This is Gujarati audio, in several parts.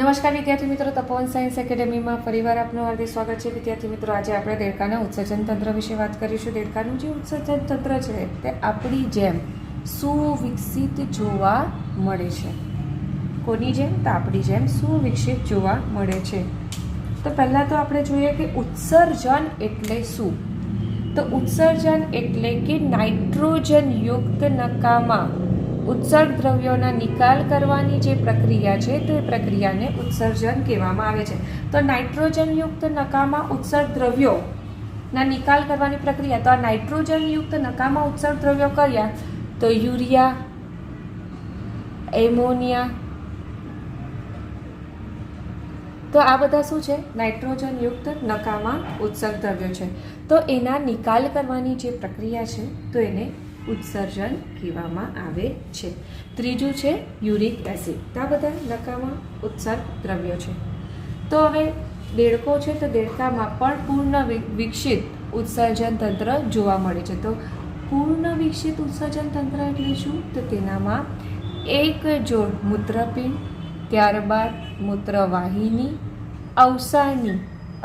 નમસ્કાર વિદ્યાર્થી મિત્રો, તપોવન સાયન્સ એકેડેમીમાં ફરીવાર આપનું હાર્દિક સ્વાગત છે. વિદ્યાર્થી મિત્રો, આજે આપણે દેડકાના ઉત્સર્જન તંત્ર વિશે વાત કરીશું. દેડકાનું જે ઉત્સર્જન તંત્ર છે તે આપણી જેમ સુવિકસિત જોવા મળે છે. કોની જેમ? તો આપણી જેમ સુવિકસિત જોવા મળે છે. તો પહેલાં તો આપણે જોઈએ કે ઉત્સર્જન એટલે શું. તો ઉત્સર્જન એટલે કે નાઇટ્રોજનયુક્ત નકામા ઉત્સર્ગ દ્રવ્યોના નિકાલ કરવાની જે પ્રક્રિયા છે તો એ પ્રક્રિયાને ઉત્સર્જન કહેવામાં આવે છે. તો નાઇટ્રોજનયુક્ત નકામા ઉત્સર્ગ દ્રવ્યોના નિકાલ કરવાની પ્રક્રિયા. તો આ નાઇટ્રોજનયુક્ત નકામા ઉત્સર્ગ દ્રવ્યો કયા? તો યુરિયા, એમોનિયા. તો આ બધા શું છે? નાઇટ્રોજનયુક્ત નકામા ઉત્સર્ગ દ્રવ્યો છે. તો એના નિકાલ કરવાની જે પ્રક્રિયા છે તો એને ઉત્સર્જન કહેવામાં આવે છે. ત્રીજું છે યુરિક એસિડ. તો આ બધા નકામા ઉત્સર્ગ દ્રવ્યો છે. તો હવે દેડકો છે તો દેડકામાં પણ પૂર્ણ વિકસિત ઉત્સર્જન તંત્ર જોવા મળે છે. તો પૂર્ણ વિકસિત ઉત્સર્જન તંત્ર એટલે શું? તો તેનામાં એક જોડ મૂત્રપિંડ, ત્યારબાદ મૂત્રવાહિની, અવસાની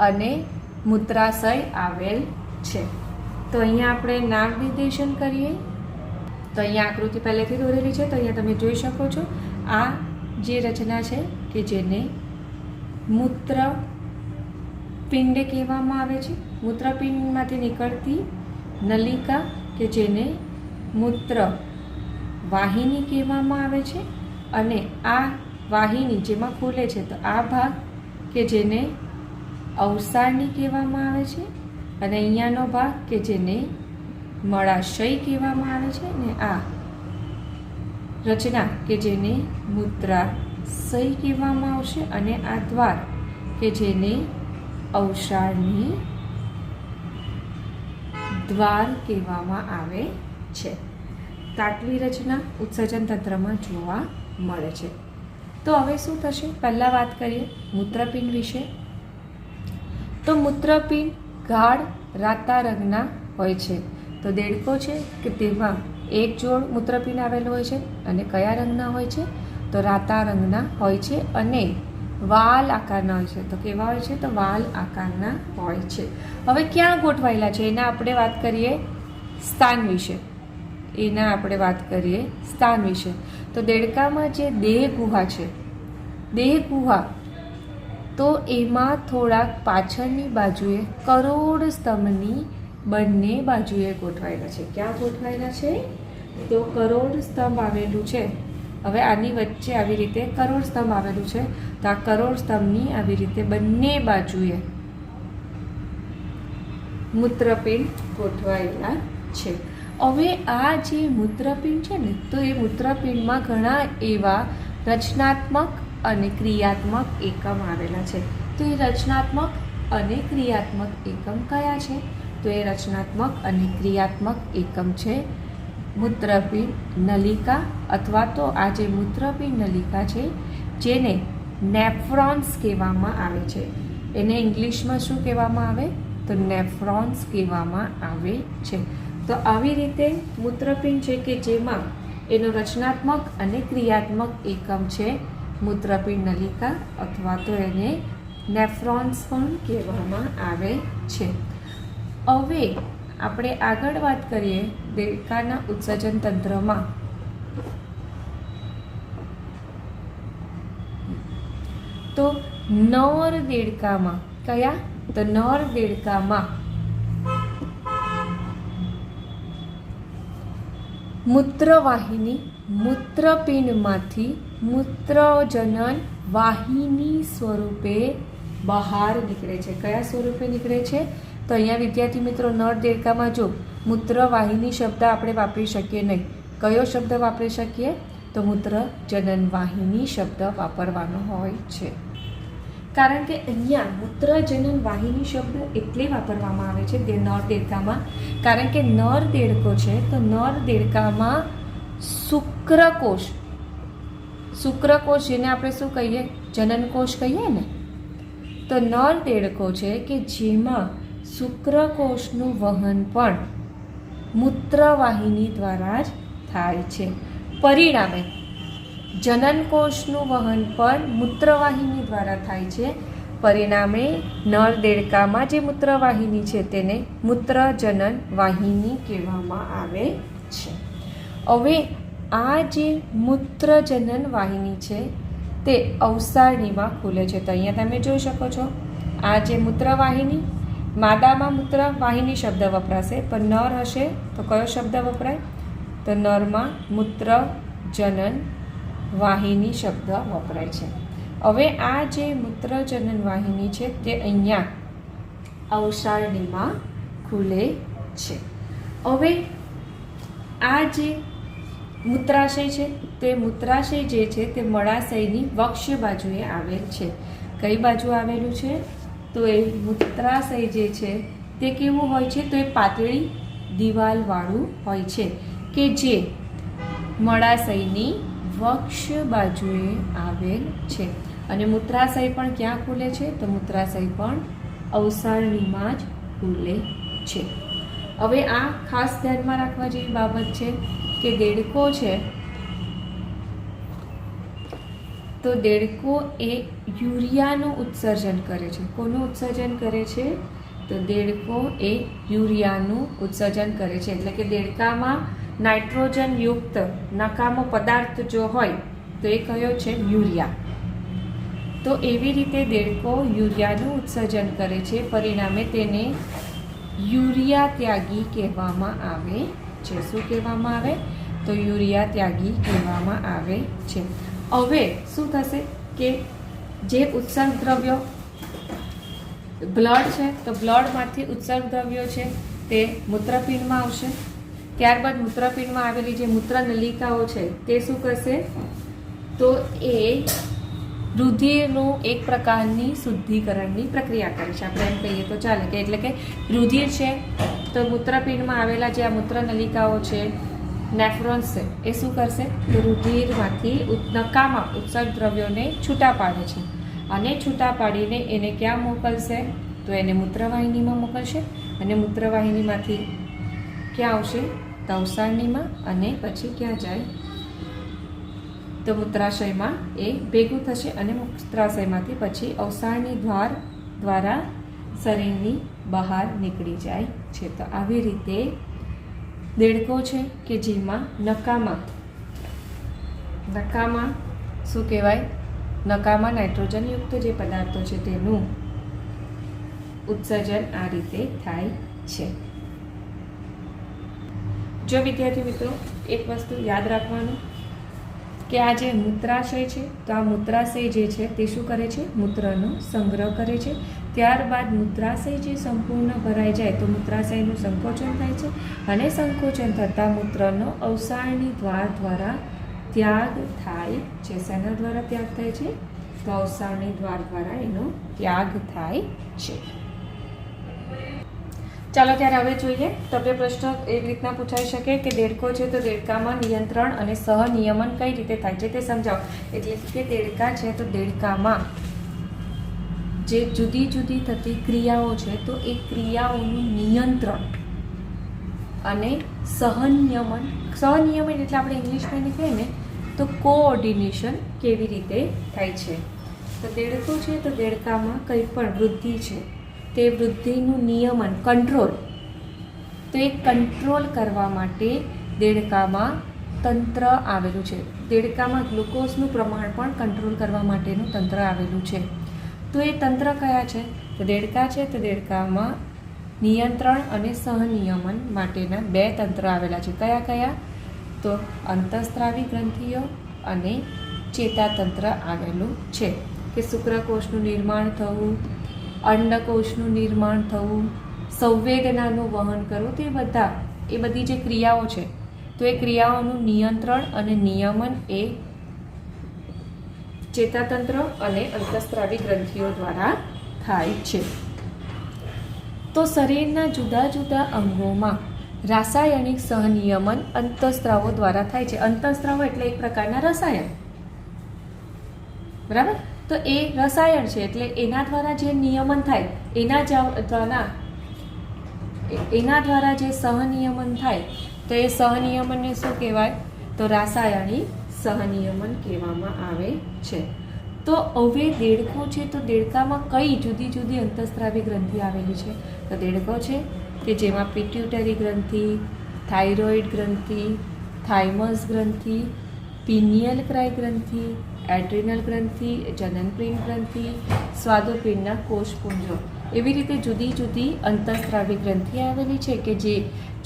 અને મૂત્રાશય આવેલ છે. તો અહીંયા આપણે નામ નિર્દેશન કરીએ તો અહીંયા આકૃતિ પહેલેથી દોરેલી છે. તો અહીંયા તમે જોઈ શકો છો આ જે રચના છે કે જેને મૂત્રપિંડ કહેવામાં આવે છે. મૂત્રપિંડમાંથી નીકળતી નલિકા કે જેને મૂત્ર વાહિની કહેવામાં આવે છે. અને આ વાહિની જેમાં ખુલે છે તો આ ભાગ કે જેને અવસાની કહેવામાં આવે છે. અને અહીંયાનો ભાગ કે જેને મળાશય કહેવામાં આવે છે. ને આ રચના કે જેને મૂત્રાશય કહેવામાં આવશે. અને આ દ્વાર કે જેને અવસાની દ્વાર કહેવામાં આવે છે. તો આટલી રચના ઉત્સર્જન તંત્રમાં જોવા મળે છે. તો હવે શું થશે? પહેલાં વાત કરીએ મૂત્રપિંડ વિશે. તો મૂત્રપિંડ ગાઢ રાતા રંગના હોય છે. તો દેડકો છે કે તેમાં એક જોડ મૂત્રપિંડ આવેલો હોય છે. અને કયા રંગના હોય છે? તો રાતા રંગના હોય છે અને વાલ આકારના હોય છે. તો કેવા હોય છે? તો વાલ આકારના હોય છે. હવે ક્યાં ગોઠવાયેલા છે એના આપણે વાત કરીએ સ્થાન વિશે. સ્થાન વિશે. તો દેડકામાં જે દેહ ગુહા છે, દેહ ગુહા, તો એમાં થોડાક પાછળની બાજુએ કરોડ સ્તંભની બંને બાજુએ ગોઠવાયેલા છે. ક્યાં ગોઠવાયેલા છે? તો કરોડ સ્તંભ આવેલું છે. હવે આની વચ્ચે આવી રીતે કરોડ સ્તંભ આવેલું છે. તો આ કરોડ સ્તંભની આવી રીતે બંને બાજુએ મૂત્રપિંડ ગોઠવાયેલા છે. હવે આ જે મૂત્રપિંડ છે ને તો એ મૂત્રપિંડમાં ઘણા એવા રચનાત્મક અને ક્રિયાત્મક એકમ આવેલા છે. તો એ રચનાત્મક અને ક્રિયાત્મક એકમ કયા છે? તો એ રચનાત્મક અને ક્રિયાત્મક એકમ છે મૂત્રપિંડ નલિકા, અથવા તો આ જે મૂત્રપિંડ નલિકા છે જેને નેફ્રોન્સ કહેવામાં આવે છે. એને ઇંગ્લિશમાં શું કહેવામાં આવે? તો નેફ્રોન્સ કહેવામાં આવે છે. તો આવી રીતે મૂત્રપિંડ છે કે જેમાં એનો રચનાત્મક અને ક્રિયાત્મક એકમ છે મૂત્રપિંડ નલિકા, અથવા તો એને નેફ્રોન્સ પણ કહેવામાં આવે છે. હવે આપણે આગળ વાત કરીએ દેડકાના ઉત્સર્જન તંત્રમાં. તો નર દેડકામાં કયા? તો નર દેડકામાં મૂત્રવાહિની મૂત્રપિંડમાંથી મૂત્રજનન વાહિની સ્વરૂપે બહાર નીકળે છે. કયા સ્વરૂપે નીકળે છે? તો અહીંયા વિદ્યાર્થી મિત્રો નર દેડકામાં જો મૂત્રવાહિની શબ્દ આપણે વાપરી શકીએ નહીં. કયો શબ્દ વાપરી શકીએ? તો મૂત્રજનન વાહિની શબ્દ વાપરવાનો હોય છે. કારણ કે અહીંયા મૂત્રજનન વાહિની શબ્દ એટલે વાપરવામાં આવે છે નર દેડકામાં, કારણ કે નર દેડકો છે તો નર દેડકામાં શુક્રકોષ જેને આપણે શું કહીએ? જનનકોષ કહીએ ને. તો નર દેડકો છે કે જેમાં શુક્રકોષનું વહન પણ મૂત્રવાહિની દ્વારા જ થાય છે. પરિણામે જનનકોષનું વહન પણ મૂત્રવાહિની દ્વારા થાય છે. પરિણામે નર દેડકામાં જે મૂત્રવાહિની છે તેને મૂત્રજનન વાહિની કહેવામાં આવે છે. હવે આ જે મૂત્રજનન વાહિની છે તે અવસારણીમાં ખુલે છે. તો અહીંયા તમે જોઈ શકો છો, આ જે મૂત્રવાહિની, માદામાં મૂત્રવાહિની શબ્દ વપરાશે, પણ નર હશે તો કયો શબ્દ વપરાય? તો નરમાં મૂત્રજનન વાહિની શબ્દ વપરાય છે. હવે આ જે મૂત્રજનન વાહિની છે તે અહીંયા અવસારણીમાં ખુલે છે. હવે આ જે મૂત્રાશય છે તે મૂત્રાશય જે છે તે મળાશયની વક્ષ્ય બાજુએ આવેલ છે. કઈ બાજુ આવેલું છે? તો એ મૂત્રાશય જે છે તે કેવું હોય છે? તો એ પાતળી દિવાલવાળું હોય છે કે જે મળાશયની વક્ષ્ય બાજુએ આવેલ છે. અને મૂત્રાશય પણ ક્યાં ખુલે છે? તો મૂત્રાશય પણ અવસારણીમાં જ ખુલે છે. હવે આ ખાસ ધ્યાનમાં રાખવા જેવી બાબત છે કે દેડકો છે તો દેડકો એ યુરિયાનું ઉત્સર્જન કરે છે. કોનું ઉત્સર્જન કરે છે? તો દેડકો એ યુરિયાનું ઉત્સર્જન કરે છે. એટલે કે દેડકામાં નાઇટ્રોજન યુક્ત નકામો પદાર્થ જો હોય તો એ કયો છે? યુરિયા. તો એવી રીતે દેડકો યુરિયાનું ઉત્સર્જન કરે છે. પરિણામે તેને યુરિયા ત્યાગી કહેવામાં આવે છે. શું કહેવામાં આવે? તો યુરિયા ત્યાગી કહેવામાં આવે છે. હવે શું થશે કે જે ઉત્સર્ગ દ્રવ્યો બ્લડ છે તો બ્લડમાંથી ઉત્સર્ગ દ્રવ્યો છે તે મૂત્રપિંડમાં આવશે. ત્યારબાદ મૂત્રપિંડમાં આવેલી જે મૂત્રનલિકાઓ છે તે શું કરશે? તો એ રુધિરનું એક પ્રકારની શુદ્ધિકરણની પ્રક્રિયા કરે છે. આપણે એમ કહીએ તો ચાલે કે એટલે કે રુધિર છે તો મૂત્રપિંડમાં આવેલા જે આ મૂત્રનલિકાઓ છે, નેફ્રોન્સ છે, એ શું કરશે? તો રુધિરમાંથી નકામા ઉત્સર્ગ દ્રવ્યોને છૂટા પાડે છે. અને છૂટા પાડીને એને ક્યાં મોકલશે? તો એને મૂત્રવાહિનીમાં મોકલશે. અને મૂત્રવાહિનીમાંથી ક્યાં આવશે? તો અવસારણીમાં. અને પછી ક્યાં જાય? તો મૂત્રાશયમાં એ ભેગું થશે. અને મૂત્રાશયમાંથી પછી અવસારણી દ્વારા શરીરની બહાર નીકળી જાય છે. તો આવી રીતે દેડકો છે કે જેમાં નકામા શું કહેવાય? નકામા નાઇટ્રોજનયુક્ત જે પદાર્થો છે તેનું ઉત્સર્જન આ રીતે થાય છે. જો વિદ્યાર્થી મિત્રો એક વસ્તુ યાદ રાખવાનું કે આ જે મૂત્રાશય છે તો આ મૂત્રાશય જે છે તે શું કરે છે? મૂત્રનો સંગ્રહ કરે છે. ત્યારબાદ મૂત્રાશય જે સંપૂર્ણ ભરાઈ જાય તો મૂત્રાશયનું સંકોચન થાય છે. અને સંકોચન થતાં મૂત્રનો અવસારણી દ્વારા ત્યાગ થાય છે. શેના દ્વારા ત્યાગ થાય છે? તો અવસારણી દ્વારા એનો ત્યાગ થાય છે. ચાલો ત્યારે હવે જોઈએ. તબે પ્રશ્ન એવી રીતના પૂછાઈ શકે કે દેડકો છે તો દેડકામાં નિયંત્રણ અને સહનિયમન કઈ રીતે થાય છે તે સમજાવો. એટલે કે દેડકા છે તો દેડકામાં જે જુદી જુદી થતી ક્રિયાઓ છે તો એ ક્રિયાઓનું નિયંત્રણ અને સહનિયમન એટલે આપણે ઇંગ્લિશમાં એને કહીએ ને તો કોઓર્ડિનેશન કેવી રીતે થાય છે. તો દેડકો છે તો દેડકામાં કંઈ પણ વૃદ્ધિ છે તે વૃદ્ધિનું નિયમન કંટ્રોલ, તો એ કંટ્રોલ કરવા માટે દેડકામાં તંત્ર આવેલું છે. દેડકામાં ગ્લુકોઝનું પ્રમાણ પણ કંટ્રોલ કરવા માટેનું તંત્ર આવેલું છે. તો એ તંત્ર કયા છે? તો દેડકા છે તો દેડકામાં નિયંત્રણ અને સહનિયમન માટેના 2 તંત્ર આવેલા છે. કયા કયા? તો અંતઃસ્ત્રાવી ગ્રંથિઓ અને ચેતાતંત્ર આવેલું છે. કે શુક્રકોષનું નિર્માણ થવું, અંડકોષનું નિર્માણ થવું, સંવેદનાનું વહન કરવું, તે એ બધી જે ક્રિયાઓ છે તો એ ક્રિયાઓનું નિયંત્રણ અને નિયમન એ ચેતાતંત્ર અને અંતઃસ્ત્રાવી ગ્રંથિઓ દ્વારા થાય છે. તો શરીરના જુદા જુદા અંગોમાં રાસાયણિક સહનિયમન અંતઃસ્ત્રાવો દ્વારા થાય છે. અંતઃસ્ત્રાવો એટલે એક પ્રકારના રસાયણ, બરાબર? તો એ રસાયણ છે એટલે એના દ્વારા જે નિયમન થાય એના દ્વારા જે સહનિયમન થાય તો એ સહનિયમનને શું કહેવાય? તો રાસાયણિક સહનિયમન કહેવામાં આવે છે. તો હવે દેડકો છે, તો દેડકામાં કઈ જુદી જુદી અંતઃસ્ત્રાવી ગ્રંથિ આવેલી છે? તો દેડકો છે કે જેમાં pituitary ગ્રંથિ, thyroid ગ્રંથિ, થાઇમસ ગ્રંથિ, pineal cry ગ્રંથિ, adrenal ગ્રંથિ, જનનપિંડ ગ્રંથિ, સ્વાદુપિંડના કોષપુંજો, એવી રીતે જુદી જુદી અંતઃસ્ત્રાવી ગ્રંથિ આવેલી છે કે જે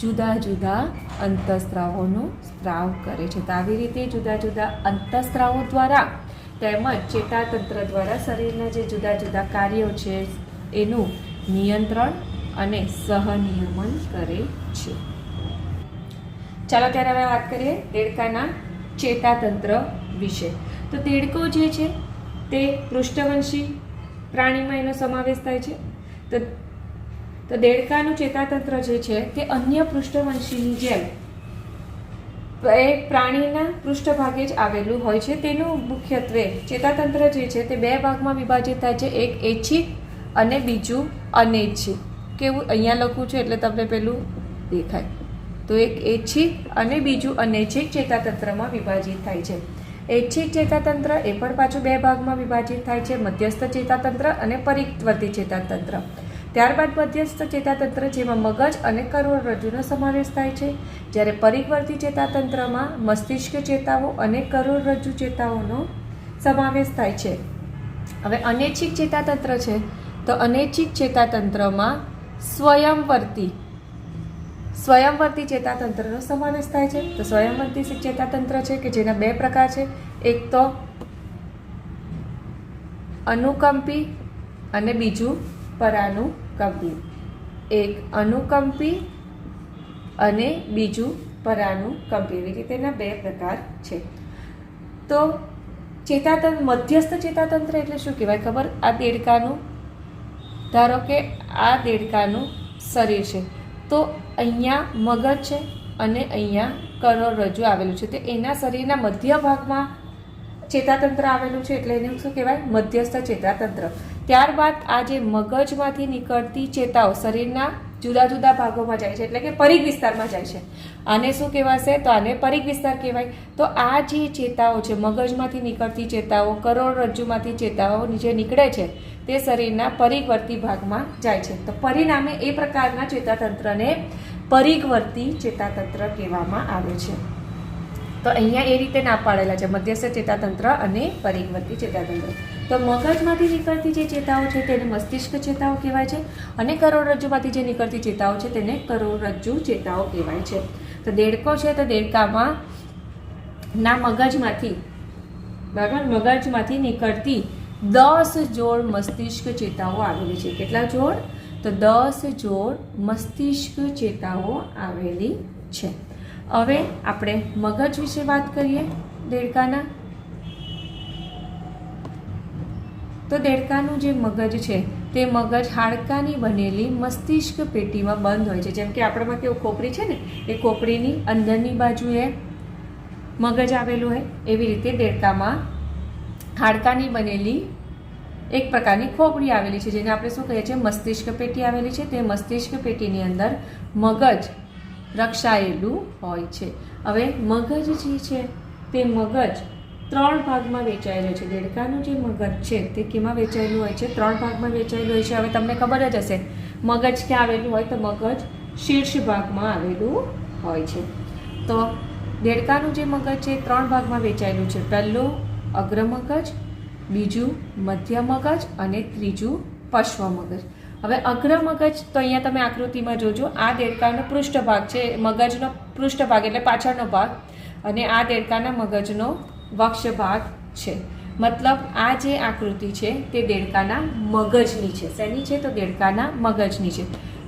જુદા જુદા અંતઃસ્ત્રાવોનો સ્ત્રાવ કરે છે. તો આવી રીતે જુદા જુદા અંતઃસ્ત્રાવો દ્વારા તેમજ ચેતાતંત્ર દ્વારા શરીરના જે જુદા જુદા કાર્યો છે એનું નિયંત્રણ અને સહનિયમન કરે છે. ચાલો ત્યારે હવે વાત કરીએ દેડકાના ચેતાતંત્ર વિશે. તો દેડકો જે છે તે પૃષ્ઠવંશી પ્રાણીમાં એનો સમાવેશ થાય છે. તો દેડકાનું ચેતાતંત્ર જે છે તે અન્ય પૃષ્ઠવંશીની જેમ એ પ્રાણીના પૃષ્ઠભાગે જ આવેલું હોય છે. તેનું મુખ્યત્વે ચેતાતંત્ર જે છે તે બે ભાગમાં વિભાજિત થાય છે, એક ઐચ્છિક અને બીજું અનૈચ્છિક. કેવું અહીંયા લખું છું એટલે તમને પેલું દેખાય. તો એક ઐચ્છિક અને બીજું અનૈચ્છિક ચેતાતંત્રમાં વિભાજિત થાય છે. ઐચ્છિક ચેતાતંત્ર એ પણ પાછું બે ભાગમાં વિભાજિત થાય છે, મધ્યસ્થ ચેતાતંત્ર અને પરિવર્તી ચેતાતંત્ર. ત્યારબાદ મધ્યસ્થ ચેતાતંત્ર જેમાં મગજ અને કરોડરજ્જુનો સમાવેશ થાય છે, જ્યારે પરિવર્તી ચેતાતંત્રમાં મસ્તિષ્ક ચેતાઓ અને કરોડરજ્જુ ચેતાઓનો સમાવેશ થાય છે. હવે અનૈચ્છિક ચેતાતંત્ર છે, તો અનૈચ્છિક ચેતાતંત્રમાં સ્વયંવર્તી ચેતાતંત્રનો સમાવેશ થાય છે. તો સ્વયંવર્તી ચેતાતંત્ર છે કે જેના બે પ્રકાર છે, એક તો અનુકંપી અને બીજું પરાનુકંપી. એક અનુકંપી અને બીજું પરાનુકંપી, એવી રીતે એના બે પ્રકાર છે. તો ચેતાતંત્ર મધ્યસ્થ ચેતાતંત્ર એટલે શું કહેવાય ખબર? આ દેડકાનું, ધારો કે આ દેડકાનું શરીર છે, તો અહીંયા મગજ છે અને અહીંયા કરોડરજ્જુ આવેલું છે. તો એના શરીરના મધ્ય ભાગમાં ચેતાતંત્ર આવેલું છે એટલે એને શું કહેવાય? મધ્યસ્થ ચેતાતંત્ર. ત્યારબાદ આ જે મગજમાંથી નીકળતી ચેતાઓ શરીરના જુદા જુદા ભાગોમાં જાય છે, એટલે કે પરિઘ વિસ્તારમાં જાય છે. આને શું કહેવાશે? તો આને પરિઘ વિસ્તાર કહેવાય. તો આ જે ચેતાઓ છે, મગજમાંથી નીકળતી ચેતાઓ, કરોડરજ્જુમાંથી ચેતાઓ જે નીકળે છે તે શરીરના પરિઘવર્તી ભાગમાં જાય છે. તો પરિણામે એ પ્રકારના ચેતાતંત્રને પરિઘવર્તી ચેતાતંત્ર કહેવામાં આવે છે. તો અહીંયા એ રીતે ના પાડેલા છે, મધ્યસ્થ ચેતાતંત્ર અને પરિઘવર્તી ચેતાતંત્ર. તો મગજમાંથી નીકળતી જે ચેતાઓ છે તેને મસ્તિષ્ક ચેતાઓ કહેવાય છે, અને કરોડરજ્જુમાંથી જે નીકળતી ચેતાઓ છે તેને કરોડરજ્જુ ચેતાઓ કહેવાય છે. તો દેડકો છે, તો દેડકામાં ના મગજમાંથી નીકળતી 10 જોડ મસ્તિષ્ક ચેતાઓ આવેલી છે. કેટલા જોડ? તો 10 જોડ મસ્તિષ્ક ચેતાઓ આવેલી છે. હવે આપણે મગજ વિશે વાત કરીએ દેડકાના. તો દેડકાનું જે મગજ છે તે મગજ હાડકાની બનેલી મસ્તિષ્ક પેટીમાં બંધ હોય છે. જેમ કે આપણામાં કેવું ખોપરી છે ને, એ ખોપરીની અંદરની બાજુએ મગજ આવેલું હોય, એવી રીતે દેડકામાં હાડકાની બનેલી એક પ્રકારની ખોપરી આવેલી છે, જેને આપણે શું કહીએ છીએ? મસ્તિષ્ક પેટી આવેલી છે. તે મસ્તિષ્ક પેટીની અંદર મગજ રક્ષાયેલું હોય છે. હવે મગજ જે છે તે મગજ 3 ભાગમાં વહેંચાયેલું છે. દેડકાનું જે મગજ છે તે કેમાં વહેંચાયેલું હોય છે? 3 ભાગમાં વહેંચાયેલું હોય છે. હવે તમને ખબર જ હશે મગજ ક્યાં આવેલું હોય? તો મગજ શીર્ષ ભાગમાં આવેલું હોય છે. તો દેડકાનું જે મગજ છે 3 ભાગમાં વહેંચાયેલું છે. પહેલું અગ્ર મગજ, બીજું મધ્ય મગજ અને ત્રીજું પશ્વ મગજ. હવે અગ્ર મગજ તો અહીંયા તમે આકૃતિમાં જોજો, આ દેડકાનો પૃષ્ઠભાગ છે, મગજનો પૃષ્ઠભાગ એટલે પાછળનો ભાગ, અને આ દેડકાના મગજનો વક્ષ ભાગ છે. મતલબ આ જે આકૃતિ છે તે દેડકાના મગજની છે. શેની છે? તો દેડકાના મગજની છે.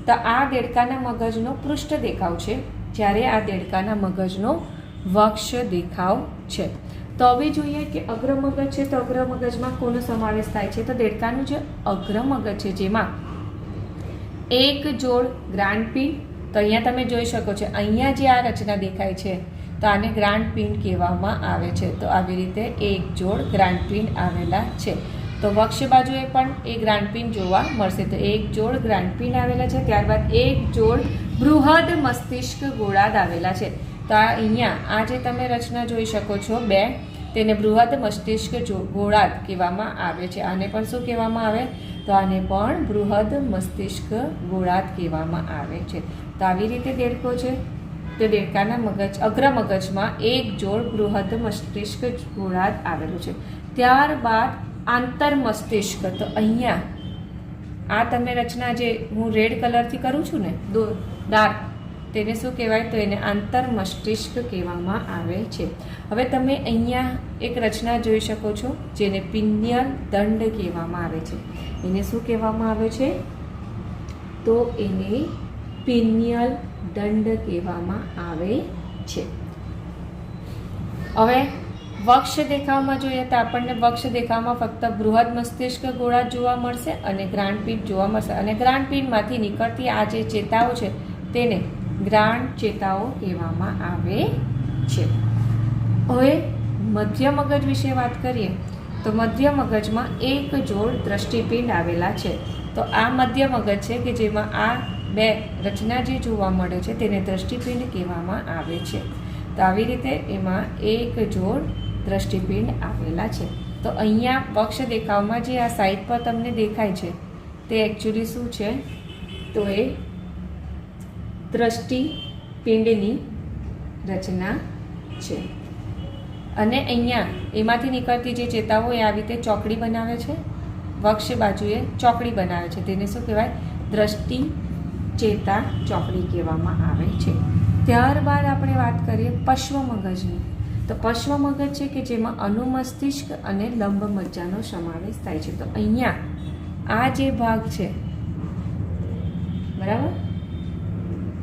તો આ દેડકાના મગજનો પૃષ્ઠ દેખાવ છે, જ્યારે આ દેડકાના મગજનો વક્ષ દેખાવ છે. તો હવે જોઈએ કે અગ્ર મગજ છે, તો અગ્ર મગજમાં કોનો સમાવેશ થાય છે? તો દેડકાનું જે અગ્ર મગજ છે જેમાં એક જોડ ગ્રાન્ડપિંડ, તો અહીંયા તમે જોઈ શકો છો, અહીંયા જે આ રચના દેખાય છે તો આને ગ્રાન્ડપિંડ કહેવામાં આવે છે. તો આવી રીતે એક જોડ ગ્રાન્ડપિંડ આવેલા છે. તો વક્ષ બાજુએ પણ એ ગ્રાન્ડપિંડ જોવા મળશે. તો એક જોડ ગ્રાન્ડપિંડ આવેલા છે. ત્યારબાદ એક જોડ બૃહદ મસ્તિષ્ક ગોળાર્ધ આવેલા છે. તો તો આ અહીંયા આ જે તમે રચના જોઈ શકો છો બે, તેને બૃહદ મસ્તિષ્ક ગોળાર્ધ કહેવામાં આવે છે. આને પણ શું કહેવામાં આવે? તો આને પણ બૃહદ મસ્તિષ્ક ગોળાર્ધ કહેવામાં આવે છે. તો આવી રીતે દેડકો છે, તો દેડકાના મગજ અગ્ર મગજમાં એક જોડ બૃહદ મસ્તિષ્ક ગોળાર્ધ આવેલું છે. ત્યારબાદ આંતર મસ્તિષ્ક, તો અહીંયા આ તમે રચના જે હું રેડ કલરથી કરું છું ને ડાર્ક, તેને શું કહેવાય? તો એને આંતર મસ્તિષ્ક કહેવામાં આવે છે. હવે તમે અહીંયા એક રચના જોઈ શકો છો જેને પિનિયલ દંડ કહેવામાં આવે છે. એને શું કહેવામાં આવે છે? તો એને પિનિયલ દંડ કહેવામાં આવે છે. હવે વક્ષ દેખાવમાં જોઈએ તો આપણને વક્ષ દેખાવમાં ફક્ત બૃહદ મસ્તિષ્ક ગોળાર્ધ જોવા મળશે અને ગ્રાણપીંડ જોવા મળશે. અને ગ્રાણપીંડમાંથી નીકળતી આ જે ચેતાઓ છે તેને ગ્રાણ ચેતાઓ કહેવામાં આવે છે. હવે મધ્ય મગજ વિશે વાત કરીએ તો મધ્ય મગજમાં એક જોડ દ્રષ્ટિપિંડ આવેલા છે. તો આ મધ્ય મગજ છે કે જેમાં આ બે રચના જે જોવા મળે છે તેને દ્રષ્ટિપિંડ કહેવામાં આવે છે. તો આવી રીતે એમાં એક જોડ દ્રષ્ટિપિંડ આવેલા છે. તો અહીંયા વક્ષ દેખાવમાં જે આ સાઈડ પર તમને દેખાય છે તે એકચ્યુઅલી શું છે? તો એ દ્રષ્ટિપિંડની રચના છે. અને અહીંયા એમાંથી નીકળતી જે ચેતાઓ એ આવી રીતે ચોકડી બનાવે છે, વક્ષ બાજુએ ચોકડી બનાવે છે. તેને શું કહેવાય? દ્રષ્ટિ ચેતા ચોકડી કહેવામાં આવે છે. ત્યારબાદ આપણે વાત કરીએ પશ્વ મગજની. તો પશ્વ મગજ છે કે જેમાં અનુમસ્તિષ્ક અને લંબ મજ્જાનો સમાવેશ થાય છે. તો અહીંયા આ જે ભાગ છે, બરાબર,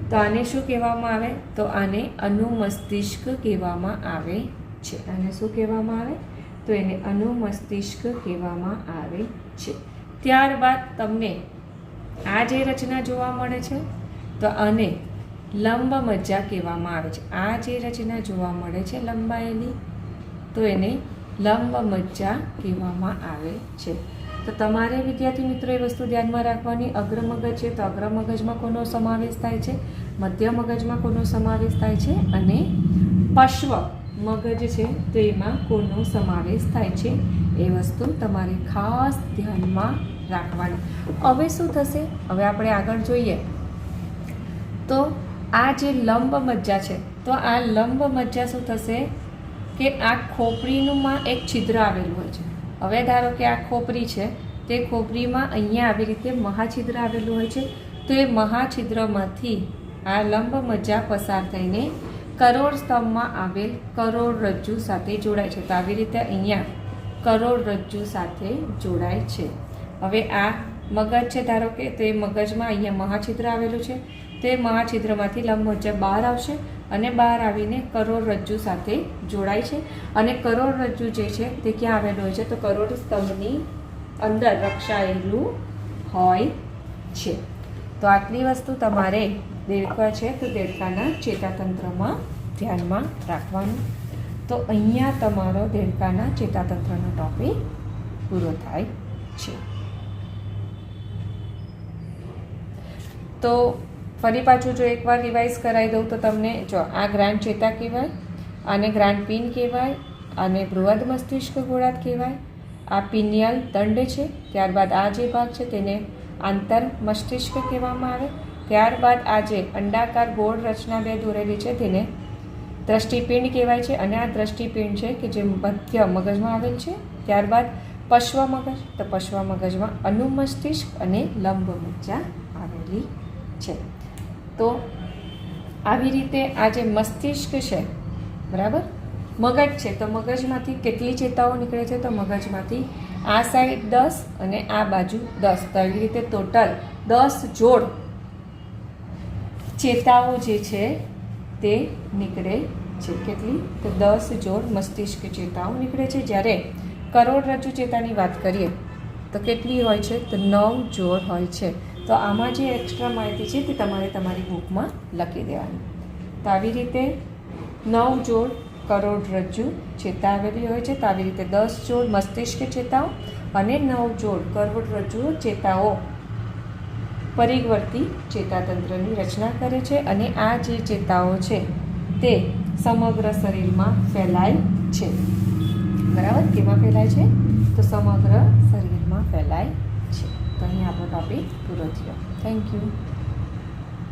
તો આને શું કહેવામાં આવે? તો આને અનુમસ્તિષ્ક કહેવામાં આવે છે. આને શું કહેવામાં આવે? તો એને અનુમસ્તિષ્ક કહેવામાં આવે છે. ત્યારબાદ તમને આ જે રચના જોવા મળે છે તો આને લંબ મજ્જા કહેવામાં આવે છે. આ જે રચના જોવા મળે છે લંબાયેલી, તો એને લંબ મજ્જા કહેવામાં આવે છે. તો તમારે વિદ્યાર્થી મિત્રો એ વસ્તુ ધ્યાનમાં રાખવાની, અગ્ર મગજ છે તો અગ્ર મગજમાં કોનો સમાવેશ થાય છે, મધ્ય મગજમાં કોનો સમાવેશ થાય છે, અને પશ્વ મગજ છે તો એમાં કોનો સમાવેશ થાય છે, એ વસ્તુ તમારે ખાસ ધ્યાનમાં રાખવાની. હવે શું થશે? હવે આપણે આગળ જોઈએ તો આ જે લંબ મજ્જા છે, તો આ લંબ મજ્જા શું થશે કે આ ખોપરીમાં એક છિદ્ર આવેલું હોય છે. હવે ધારો કે આ ખોપરી છે, તે ખોપરીમાં અહીંયા આવી રીતે મહાછિદ્ર આવેલું હોય છે. તો એ મહાછિદ્રમાંથી આ લંબ મજ્જા પસાર થઈને કરોડ સ્તંભમાં આવેલ કરોડરજ્જુ સાથે જોડાય છે. તો આવી રીતે અહીંયા કરોડરજ્જુ સાથે જોડાય છે. હવે આ મગજ છે ધારો કે, તો એ મગજમાં અહીંયા મહાછિદ્ર આવેલું છે. તો એ મહાછિદ્રમાંથી લંબ મજ્જા બહાર આવશે અને બહાર આવીને કરોડરજ્જુ સાથે જોડાય છે. અને કરોડરજ્જુ જે છે તે ક્યાં આવેલું હોય છે? તો કરોડ સ્તંભની અંદર રક્ષાયેલું હોય છે. તો આટલી વસ્તુ તમારે દેડકા છે તો દેડકાના ચેતાતંત્રમાં ધ્યાનમાં રાખવાનું. તો અહીંયા તમારો દેડકાના ચેતાતંત્રનો ટોપિક પૂરો થાય છે. તો ફરી પાછું જો એકવાર રિવાઇઝ કરાવી દઉં તો તમને જો આ ગ્રાન્ડ ચેતા કહેવાય, આને ગ્રાન્ડ પિન કહેવાય, આને બૃહદ મસ્તિષ્ક ગોળાર્ધ કહેવાય, આ પિનિયલ દંડ છે. ત્યારબાદ આ જે ભાગ છે તેને આંતર મસ્તિષ્ક કહેવામાં આવે. ત્યારબાદ આ જે અંડાકાર ગોળ રચના બે દોરેલી છે તેને દ્રષ્ટિપિંડ કહેવાય છે. અને આ દ્રષ્ટિપિંડ છે કે જે મધ્ય મગજમાં આવેલ છે. ત્યારબાદ પશ્વ મગજ, તો પશ્વ મગજમાં અનુમસ્તિષ્ક અને લંબ મજ્જા આવેલી છે. તો આવી રીતે આ જે મસ્તિષ્ક છે, બરાબર, મગજ છે તો મગજમાંથી કેટલી ચેતાઓ નીકળે છે? તો મગજમાંથી આ સાઈડ 10 અને આ બાજુ 10. તો આવી રીતે ટોટલ 10 જોડ ચેતાઓ જે છે તે નીકળે છે. કેટલી? તો 10 જોડ મસ્તિષ્ક ચેતાઓ નીકળે છે. જ્યારે કરોડરજ્જુ ચેતાની વાત કરીએ તો કેટલી હોય છે? તો 9 જોડ હોય છે. તો આમાં જે એક્સ્ટ્રા માહિતી છે તે તમારે તમારી બુકમાં લખી દેવાની. તો આવી રીતે 9 જોડ કરોડરજ્જુ ચેતા આવેલી હોય છે. તો આવી રીતે 10 જોડ મસ્તિષ્ક ચેતાઓ અને 9 જોડ કરોડરજ્જુ ચેતાઓ પરિવર્તી ચેતાતંત્રની રચના કરે છે. અને આ જે ચેતાઓ છે તે સમગ્ર શરીરમાં ફેલાય છે. બરાબર, કેમાં ફેલાય છે? તો સમગ્ર શરીરમાં ફેલાય છે. તો અહીં આપણો ટોપિક પૂરો થયો. Thank you.